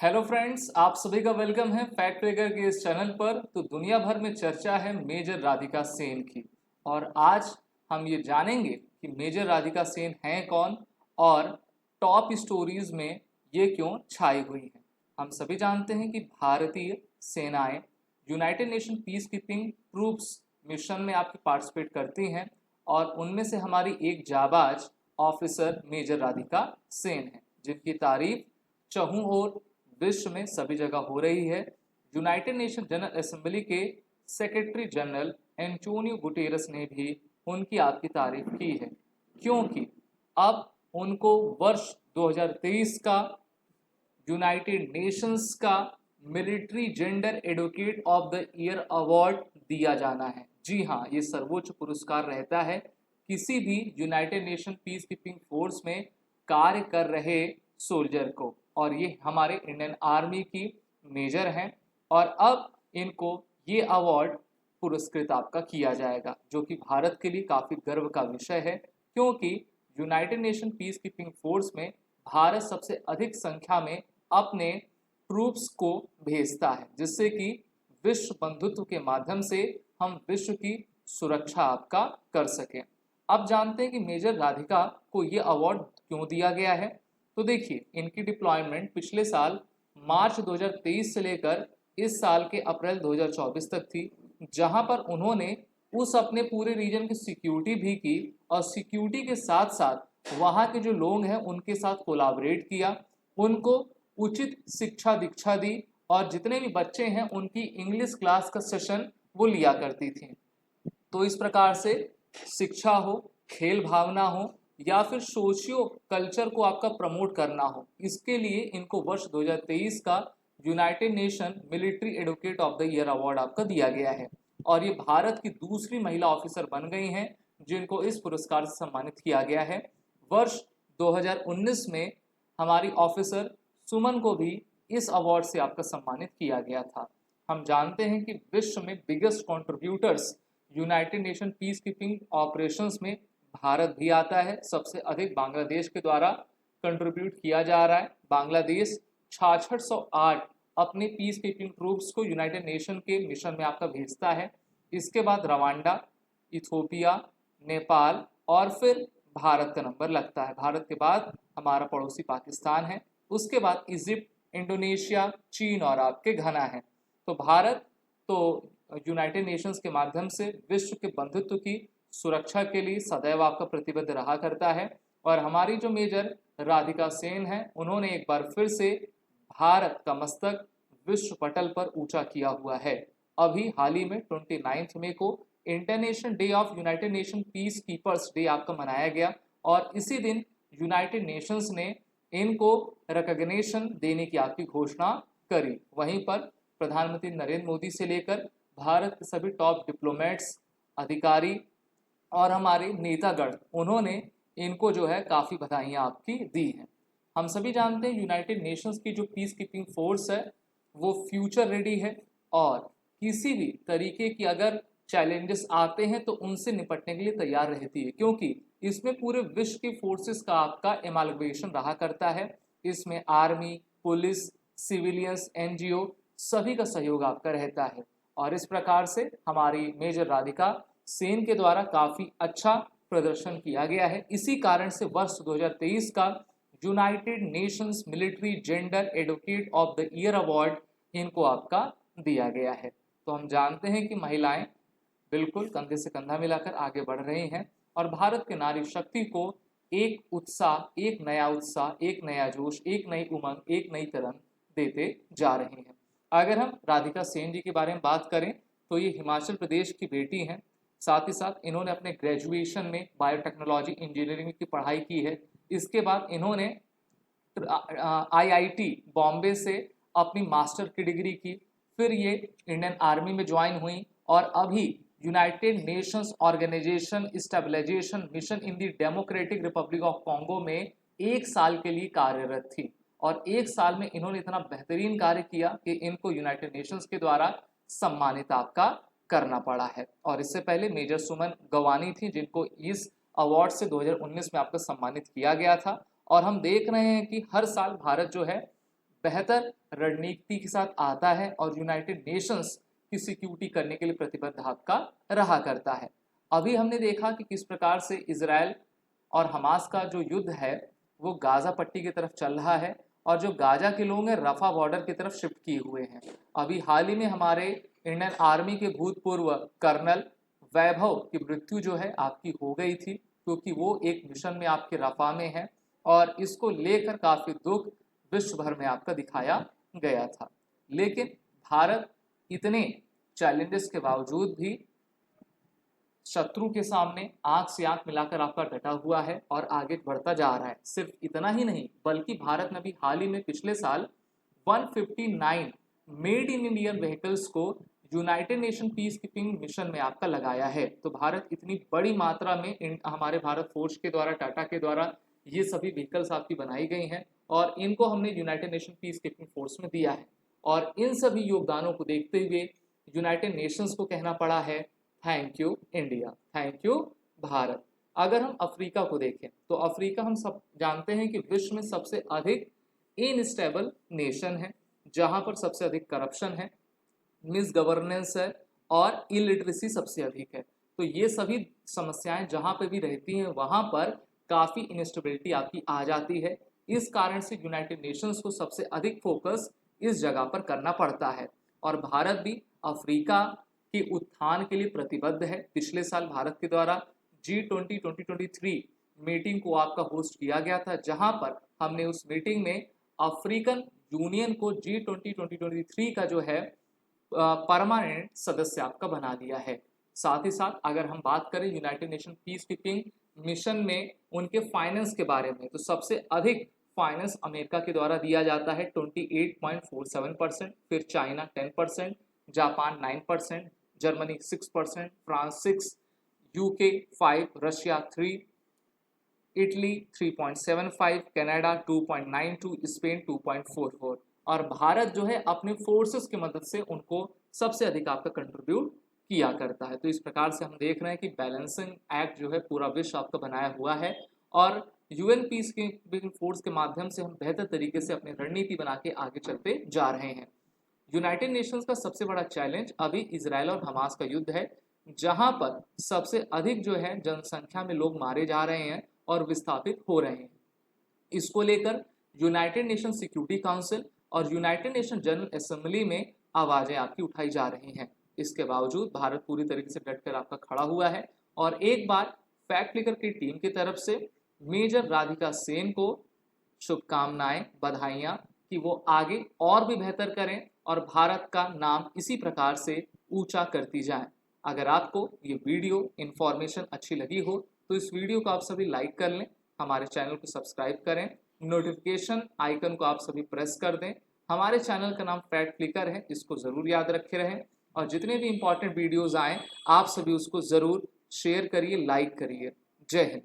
Hello friends, आप सभी का वेलकम है फैक्ट ब्रेकर के इस चैनल पर। तो दुनिया भर में चर्चा है मेजर राधिका सेन की, और आज हम ये जानेंगे कि मेजर राधिका सेन हैं कौन और टॉप स्टोरीज में ये क्यों छाई हुई हैं। हम सभी जानते हैं कि भारतीय सेनाएं United nation peace keeping troops mission में आपकी पार्टिसिपेट करती हैं, और उनमें से हमारी एक जाबाज ऑफिसर मेजर राधिका सेन है, जिनकी तारीफ चहु ओर विश्व में सभी जगह हो रही है। यूनाइटेड नेशन जनरल असेंबली के सेक्रेटरी जनरल एंटोनियो गुटेरस ने भी उनकी आपकी तारीफ की है, क्योंकि अब उनको वर्ष 2023 का यूनाइटेड नेशंस का military gender advocate of the year award दिया जाना है। जी हाँ, ये सर्वोच्च पुरस्कार रहता है किसी भी United nation peace keeping force में कार्य कर रहे सोल्जर को, और ये हमारे इंडियन आर्मी की मेजर हैं। और अब इनको ये अवार्ड पुरस्कृत आपका किया जाएगा, जो कि भारत के लिए काफ़ी गर्व का विषय है, क्योंकि United nation peace keeping force में भारत सबसे अधिक संख्या में अपने ट्रूप्स को भेजता है, जिससे कि विश्व बंधुत्व के माध्यम से हम विश्व की सुरक्षा आपका कर सकें। अब जानते हैं कि मेजर राधिका को ये अवार्ड क्यों दिया गया है। तो देखिए, इनकी डिप्लॉयमेंट पिछले साल मार्च 2023 से लेकर इस साल के अप्रैल 2024 तक थी, जहां पर उन्होंने उस अपने पूरे रीजन की सिक्योरिटी भी की, और सिक्योरिटी के साथ साथ वहां के जो लोग हैं उनके साथ कोलाबरेट किया, उनको उचित शिक्षा दीक्षा दी, और जितने भी बच्चे हैं उनकी इंग्लिश क्लास का सेशन वो लिया करती थी। तो इस प्रकार से शिक्षा हो, खेल भावना हो, या फिर सोशियो कल्चर को आपका प्रमोट करना हो, इसके लिए इनको वर्ष 2023 का United nation military advocate of the year award आपका दिया गया है। और ये भारत की दूसरी महिला ऑफिसर बन गई हैं जिनको इस पुरस्कार से सम्मानित किया गया है। वर्ष 2019 में हमारी ऑफिसर सुमन को भी इस अवार्ड से आपका सम्मानित किया गया था। हम जानते हैं कि विश्व में biggest contributors United nation peace keeping operations में भारत भी आता है। सबसे अधिक बांग्लादेश के द्वारा कंट्रीब्यूट किया जा रहा है। बांग्लादेश 6608 अपने पीस कीपिंग ट्रूप्स को यूनाइटेड नेशन के मिशन में आपका भेजता है। इसके बाद रवांडा, इथोपिया, नेपाल और फिर भारत का नंबर लगता है। भारत के बाद हमारा पड़ोसी पाकिस्तान है, उसके बाद इजिप्ट, इंडोनेशिया, चीन और आपके घना है। तो भारत तो यूनाइटेड नेशंस के माध्यम से विश्व के बंधुत्व की सुरक्षा के लिए सदैव आपका प्रतिबद्ध रहा करता है। और हमारी जो मेजर राधिका सेन है, उन्होंने एक बार फिर से भारत का मस्तक विश्व पटल पर ऊंचा किया हुआ है। अभी हाल ही में 29 मई को international day of United nation peace keepers day आपका मनाया गया, और इसी दिन यूनाइटेड नेशंस ने इनको रिकॉग्निशन देने की आपकी घोषणा करी। वहीं पर प्रधानमंत्री नरेंद्र मोदी से लेकर भारत के सभी टॉप डिप्लोमेट्स, अधिकारी और हमारे नेतागण, उन्होंने इनको जो है काफ़ी बधाइयाँ आपकी दी हैं। हम सभी जानते हैं यूनाइटेड नेशंस की जो पीस कीपिंग फोर्स है वो फ्यूचर रेडी है, और किसी भी तरीके की अगर चैलेंजेस आते हैं तो उनसे निपटने के लिए तैयार रहती है, क्योंकि इसमें पूरे विश्व की फोर्सेस का आपका एमालगमेशन रहा करता है। इसमें आर्मी, पुलिस, सिविलियंस, एनजीओ सभी का सहयोग आपका रहता है। और इस प्रकार से हमारी मेजर राधिका सेन के द्वारा काफ़ी अच्छा प्रदर्शन किया गया है। इसी कारण से वर्ष 2023 का United Nations military gender advocate of the year award इनको आपका दिया गया है। तो हम जानते हैं कि महिलाएं बिल्कुल कंधे से कंधा मिलाकर आगे बढ़ रही हैं, और भारत के नारी शक्ति को एक उत्साह, एक नया उत्साह, एक नया जोश, एक नई उमंग, एक नई तरंग देते जा रही हैं। अगर हम राधिका सेन जी के बारे में बात करें तो ये हिमाचल प्रदेश की बेटी हैं। साथ ही साथ इन्होंने अपने ग्रेजुएशन में बायोटेक्नोलॉजी इंजीनियरिंग की पढ़ाई की है। इसके बाद इन्होंने आईआईटी बॉम्बे से अपनी मास्टर की डिग्री की, फिर ये इंडियन आर्मी में ज्वाइन हुई, और अभी United Nations Organization Stabilization Mission in the Democratic Republic of Congo में 1 साल के लिए कार्यरत थी। और 1 साल में इन्होंने इतना बेहतरीन कार्य किया कि इनको यूनाइटेड नेशंस के द्वारा सम्मानित आपका करना पड़ा है। और इससे पहले मेजर सुमन गवानी थी, जिनको इस अवार्ड से 2019 में आपको सम्मानित किया गया था। और हम देख रहे हैं कि हर साल भारत जो है बेहतर रणनीति के साथ आता है और यूनाइटेड नेशंस की सिक्योरिटी करने के लिए प्रतिबद्ध आपका रहा करता है। अभी हमने देखा कि किस प्रकार से इजराइल और हमास का जो युद्ध है वो गाजा पट्टी की तरफ चल रहा है और जो गाजा के लोग हैं रफा बॉर्डर की तरफ शिफ्ट किए हुए हैं। अभी हाल ही में हमारे इंडियन आर्मी के भूतपूर्व कर्नल वैभव की मृत्यु जो है आपकी हो गई थी, क्योंकि वो एक मिशन में आपके रफा में है और इसको लेकर काफी दुख विश्व भर में आपका दिखाया गया था। लेकिन भारत इतने चैलेंजेस के बावजूद भी शत्रु के सामने आंख से आंख मिलाकर आपका डटा हुआ है और आगे बढ़ता जा रहा है। सिर्फ इतना ही नहीं बल्कि भारत ने भी हाल ही में पिछले साल 159 मेड इन इंडिया व्हीकल्स को United nation peace keeping mission में आपका लगाया है। तो भारत इतनी बड़ी मात्रा में हमारे भारत फोर्स के द्वारा, टाटा के द्वारा ये सभी व्हीकल्स आपकी बनाई गई हैं और इनको हमने United nation peace keeping force में दिया है। और इन सभी योगदानों को देखते हुए यूनाइटेड नेशंस को कहना पड़ा है thank you India, thank you Bharat. अगर हम अफ्रीका को देखें तो अफ्रीका हम सब जानते हैं कि विश्व में सबसे अधिक इनस्टेबल नेशन है, जहां पर सबसे अधिक करप्शन है, मिस गवर्नेंस है और इलिटरेसी सबसे अधिक है। तो ये सभी समस्याएं जहां पे भी रहती हैं वहां पर काफ़ी इंस्टेबिलिटी आपकी आ जाती है। इस कारण से यूनाइटेड नेशंस को सबसे अधिक फोकस इस जगह पर करना पड़ता है और भारत भी अफ्रीका के उत्थान के लिए प्रतिबद्ध है। पिछले साल भारत के द्वारा G20 2023 मीटिंग को आपका होस्ट किया गया था, जहां पर हमने उस मीटिंग में अफ्रीकन यूनियन को G20 2023 का जो है परमानेंट सदस्य आपका बना दिया है। साथ ही साथ अगर हम बात करें United nation peace keeping mission में उनके फाइनेंस के बारे में, तो सबसे अधिक फाइनेंस अमेरिका के द्वारा दिया जाता है 28.47%, फिर China 10%, Japan 9%, Germany 6%, France 6%, UK 5%, Russia 3%, Italy 3.75%, Canada 2.92%, Spain 2.44%। और भारत जो है अपने फोर्सेस की मदद से उनको सबसे अधिक आपका कंट्रीब्यूट किया करता है। तो इस प्रकार से हम देख रहे हैं कि बैलेंसिंग एक्ट जो है पूरा विश्व आपका बनाया हुआ है और यूएन पीस कीपिंग फोर्स के माध्यम से हम बेहतर तरीके से अपनी रणनीति बना के आगे चलते जा रहे हैं। यूनाइटेड नेशंस का सबसे बड़ा चैलेंज अभी इजराइल और हमास का युद्ध है, जहां पर सबसे अधिक जो है जनसंख्या में लोग मारे जा रहे हैं और विस्थापित हो रहे हैं। इसको लेकर यूनाइटेड नेशन सिक्योरिटी काउंसिल और यूनाइटेड नेशन जनरल असेंबली में आवाजें आपकी उठाई जा रही हैं। इसके बावजूद भारत पूरी तरीके से डटकर आपका खड़ा हुआ है और एक बार फैक्ट क्लिकर की टीम की तरफ से मेजर राधिका सेन को शुभकामनाएं, बधाइयां कि वो आगे और भी बेहतर करें और भारत का नाम इसी प्रकार से ऊंचा करती जाए। अगर आपको ये वीडियो इन्फॉर्मेशन अच्छी लगी हो तो इस वीडियो को आप सभी लाइक कर लें, हमारे चैनल को सब्सक्राइब करें, नोटिफिकेशन आइकन को आप सभी प्रेस कर दें। हमारे चैनल का नाम फैक्ट क्लिकर है, इसको ज़रूर याद रखे रहें और जितने भी इंपॉर्टेंट वीडियोज़ आएँ आप सभी उसको ज़रूर शेयर करिए, लाइक करिए। जय हिंद।